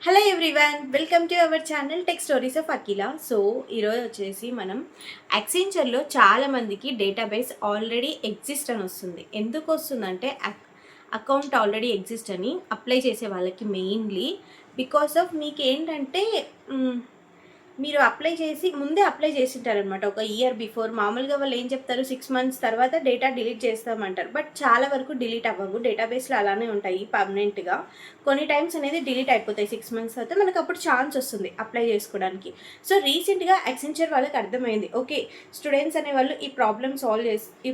Hello everyone, welcome to our channel tech stories of Akhila. So ఈరోజు వచ్చేసి మనం యాక్సెంచర్లో చాలామందికి డేటాబేస్ ఆల్రెడీ ఎగ్జిస్ట్ అని వస్తుంది. ఎందుకు వస్తుందంటే అకౌంట్ ఆల్రెడీ ఎగ్జిస్ట్ అని అప్లై చేసే వాళ్ళకి మెయిన్లీ బికాస్ ఆఫ్ మీకు ఏంటంటే మీరు ముందే అప్లై చేసింటారనమాట ఒక ఇయర్ బిఫోర్. మామూలుగా వాళ్ళు ఏం చెప్తారు, 6 months తర్వాత డేటా డిలీట్ చేస్తామంటారు. బట్ చాలా వరకు డిలీట్ అవ్వవు, డేటాబేస్లో అలానే ఉంటాయి పర్మనెంట్గా. కొన్ని టైమ్స్ అనేది డిలీట్ అయిపోతాయి 6 months తర్వాత. మనకు అప్పుడు ఛాన్స్ వస్తుంది అప్లై చేసుకోవడానికి. సో రీసెంట్గా యాక్సెంచర్ వాళ్ళకి అర్థమైంది, ఓకే స్టూడెంట్స్ అనేవాళ్ళు ఈ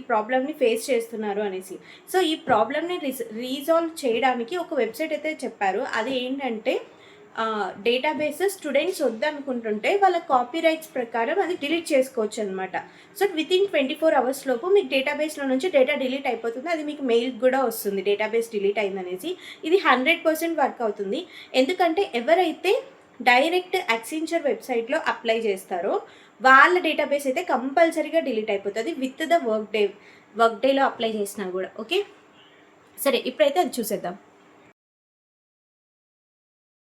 ప్రాబ్లమ్ని ఫేస్ చేస్తున్నారు అనేసి. సో ఈ ప్రాబ్లమ్ని రీజాల్వ్ చేయడానికి ఒక వెబ్సైట్ అయితే చెప్పారు. అది ఏంటంటే డేటాబేస్ స్టూడెంట్స్ వద్దనుకుంటుంటే వాళ్ళ కాపీ రైట్స్ ప్రకారం అది డిలీట్ చేసుకోవచ్చు అనమాట. సో వితిన్ 24 hours లోపు మీకు డేటాబేస్లో నుంచి డేటా డిలీట్ అయిపోతుంది. అది మీకు మెయిల్ కూడా వస్తుంది డేటాబేస్ డిలీట్ అయిందనేసి. ఇది 100% వర్క్ అవుతుంది. ఎందుకంటే ఎవరైతే డైరెక్ట్ యాక్సెంచర్ వెబ్సైట్లో అప్లై చేస్తారో వాళ్ళ డేటాబేస్ అయితే కంపల్సరీగా డిలీట్ అయిపోతుంది విత్ ద వర్క్ డేలో అప్లై చేసినా కూడా. ఓకే సరే, ఇప్పుడైతే అది చూసేద్దాం.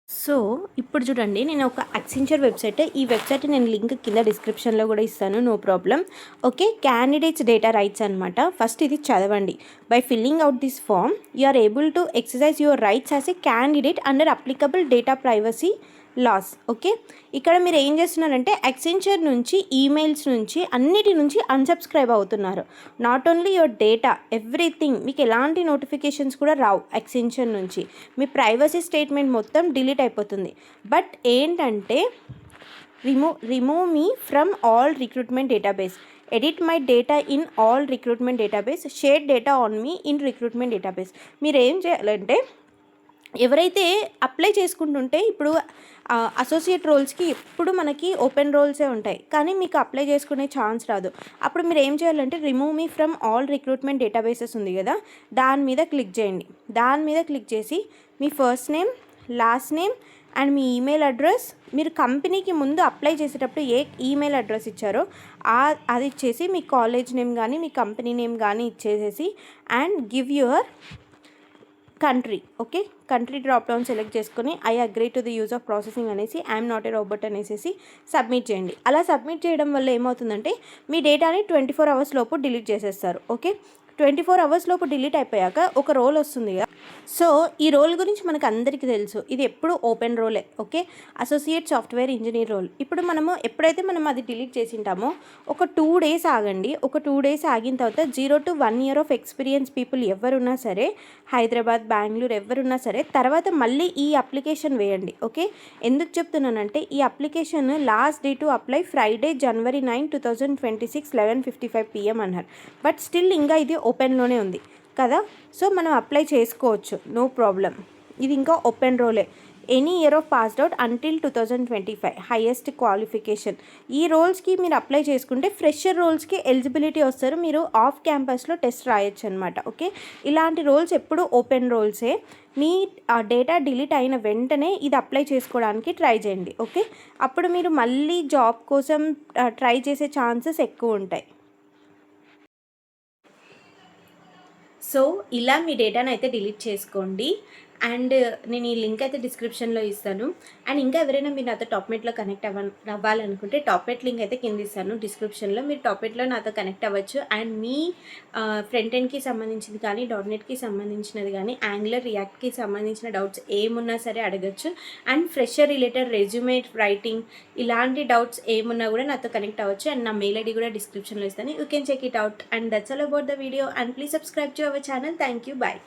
సో ఇప్పుడు చూడండి, నేను ఒక యాక్సెంచర్ వెబ్సైట్, ఈ వెబ్సైట్ నేను లింక్ కింద డిస్క్రిప్షన్లో కూడా ఇస్తాను, no problem. Okay, candidates data rights అనమాట. ఫస్ట్ ఇది చదవండి. By filling out this form you are able to exercise your rights as a candidate under applicable data privacy laws. Okay, ఇక్కడ మీరు ఏం చేస్తున్నారంటే యాక్సెంచర్ నుంచి ఈమెయిల్స్ నుంచి అన్నిటి నుంచి అన్సబ్స్క్రైబ్ అవుతున్నారు. Not only your data, everything, మీకు ఎలాంటి నోటిఫికేషన్స్ కూడా రావు యాక్సెంచర్ నుంచి. మీ ప్రైవసీ స్టేట్మెంట్ మొత్తం డిలీట్ అయిపోతుంది. బట్ ఏంటంటే remove me from all recruitment database, edit my data in all recruitment database, share data on me in recruitment database. మీరు ఏం చేయాలంటే ఎవరైతే అప్లై చేసుకుంటుంటే ఇప్పుడు అసోసియేట్ రోల్స్కి ఎప్పుడు మనకి ఓపెన్ రోల్సే ఉంటాయి, కానీ మీకు అప్లై చేసుకునే ఛాన్స్ రాదు. అప్పుడు మీరు ఏం చేయాలంటే remove me from all recruitment databases ఉంది కదా, దాని మీద క్లిక్ చేయండి. దాని మీద క్లిక్ చేసి మీ first name, last name and మీ ఈమెయిల్ అడ్రస్, మీరు కంపెనీకి ముందు అప్లై చేసేటప్పుడు ఏ ఈమెయిల్ అడ్రస్ ఇచ్చారో అది ఇచ్చేసి మీ కాలేజ్ నేమ్ కానీ మీ కంపెనీ నేమ్ కానీ ఇచ్చేసేసి and give your country. Okay, country drop down select చేసుకొని I agree to the use of processing అనేసి ఐఎమ్ నాట్ ఏ రోబోట్ అనేసి సబ్మిట్ చేయండి. అలా సబ్మిట్ చేయడం వల్ల ఏమవుతుందంటే మీ డేటాని 24 hours లోపు డిలీట్ చేసేస్తారు. ఓకే, 24 hours లోపు డిలీట్ అయిపోయాక ఒక రోల్ వస్తుంది కదా. సో ఈ రోల్ గురించి మనకు అందరికీ తెలుసు, ఇది ఎప్పుడు ఓపెన్ రోలే. Okay, associate software engineer role. ఇప్పుడు ఎప్పుడైతే మనం అది డిలీట్ చేసింటామో ఒక 2 days ఆగండి. ఒక 2 days ఆగిన తర్వాత 0 to 1 year of experience people ఎవరున్నా సరే, హైదరాబాద్, బెంగళూరు ఎవరున్నా సరే, తర్వాత మళ్ళీ ఈ అప్లికేషన్ వేయండి. ఓకే, ఎందుకు చెప్తున్నానంటే ఈ application last day to apply Friday January 9, 2026 11:55 PM అన్నారు. బట్ స్టిల్ ఇంకా ఇది ఓపెన్లోనే ఉంది కదా. సో మనం అప్లై చేసుకోవచ్చు, నో ప్రాబ్లం. ఇది ఇంకా ఓపెన్ రోలే. Any year of passed out until 2025 highest qualification. ఈ రోల్స్కి మీరు అప్లై చేసుకుంటే ఫ్రెషర్ రోల్స్కి ఎలిజిబిలిటీ వస్తారు, మీరు ఆఫ్ క్యాంపస్లో టెస్ట్ రాయొచ్చు అనమాట. ఓకే, ఇలాంటి రోల్స్ ఎప్పుడు ఓపెన్ రోల్సే. మీ డేటా డిలీట్ అయిన వెంటనే ఇది అప్లై చేసుకోవడానికి ట్రై చేయండి. ఓకే, అప్పుడు మీరు మళ్ళీ జాబ్ కోసం ట్రై చేసే ఛాన్సెస్ ఎక్కువ ఉంటాయి. సో ఇలా మీ డేటాను అయితే డిలీట్ చేసుకోండి. అండ్ నేను ఈ లింక్ అయితే డిస్క్రిప్షన్లో ఇస్తాను. అండ్ ఇంకా ఎవరైనా మీరు నాతో టాప్మేట్లో కనెక్ట్ అవ్వాలనుకుంటే టాప్మేట్ లింక్ అయితే కింద ఇస్తాను డిస్క్రిప్షన్లో. మీరు టాప్మేట్లో నాతో కనెక్ట్ అవ్వచ్చు. అండ్ మీ ఫ్రంట్ ఎండ్కి సంబంధించింది కానీ, .NETకి సంబంధించినది కానీ, యాంగులర్, రియాక్ట్కి సంబంధించిన డౌట్స్ ఏమున్నా సరే అడగచ్చు. And fresher related resume writing ఇలాంటి డౌట్స్ ఏమున్నా కూడా నాతో కనెక్ట్ అవ్వచ్చు. అండ్ నా మెయిల్ ఐడి కూడా డిస్క్రిప్షన్లో ఇస్తాను. You can check it out. And that's all about the video. And please subscribe to our channel. Thank you, bye.